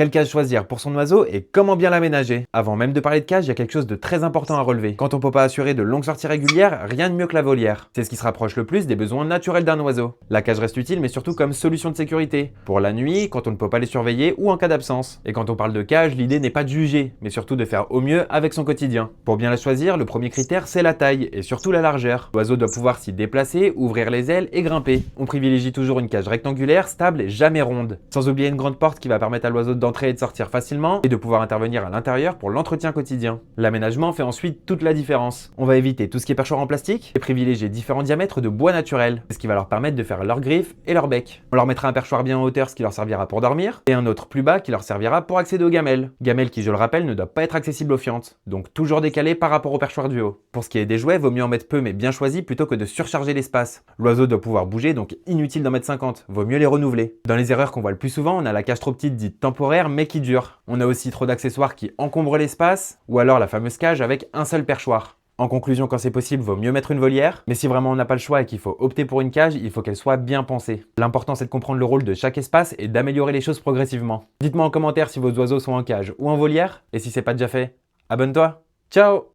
Quelle cage choisir pour son oiseau et comment bien l'aménager? Avant même de parler de cage, il y a quelque chose de très important à relever. Quand on ne peut pas assurer de longues sorties régulières, rien de mieux que la volière. C'est ce qui se rapproche le plus des besoins naturels d'un oiseau. La cage reste utile mais surtout comme solution de sécurité. Pour la nuit, quand on ne peut pas les surveiller ou en cas d'absence. Et quand on parle de cage, l'idée n'est pas de juger, mais surtout de faire au mieux avec son quotidien. Pour bien la choisir, le premier critère c'est la taille et surtout la largeur. L'oiseau doit pouvoir s'y déplacer, ouvrir les ailes et grimper. On privilégie toujours une cage rectangulaire, stable et jamais ronde. Sans oublier une grande porte qui va permettre à l'oiseau d'entrer et de sortir facilement et de pouvoir intervenir à l'intérieur pour l'entretien quotidien. L'aménagement fait ensuite toute la différence. On va éviter tout ce qui est perchoir en plastique et privilégier différents diamètres de bois naturel, ce qui va leur permettre de faire leurs griffes et leurs becs. On leur mettra un perchoir bien en hauteur, ce qui leur servira pour dormir, et un autre plus bas qui leur servira pour accéder aux gamelles. Gamelles qui, je le rappelle, ne doivent pas être accessibles aux fientes, donc toujours décalées par rapport au perchoir du haut. Pour ce qui est des jouets, vaut mieux en mettre peu mais bien choisis plutôt que de surcharger l'espace. L'oiseau doit pouvoir bouger, donc inutile d'en mettre 50, vaut mieux les renouveler. Dans les erreurs qu'on voit le plus souvent, on a la cage trop petite dite temporaire mais qui dure. On a aussi trop d'accessoires qui encombrent l'espace, ou alors la fameuse cage avec un seul perchoir. En conclusion, quand c'est possible, vaut mieux mettre une volière, mais si vraiment on n'a pas le choix et qu'il faut opter pour une cage, il faut qu'elle soit bien pensée. L'important c'est de comprendre le rôle de chaque espace et d'améliorer les choses progressivement. Dites-moi en commentaire si vos oiseaux sont en cage ou en volière, et si c'est pas déjà fait, abonne-toi. Ciao!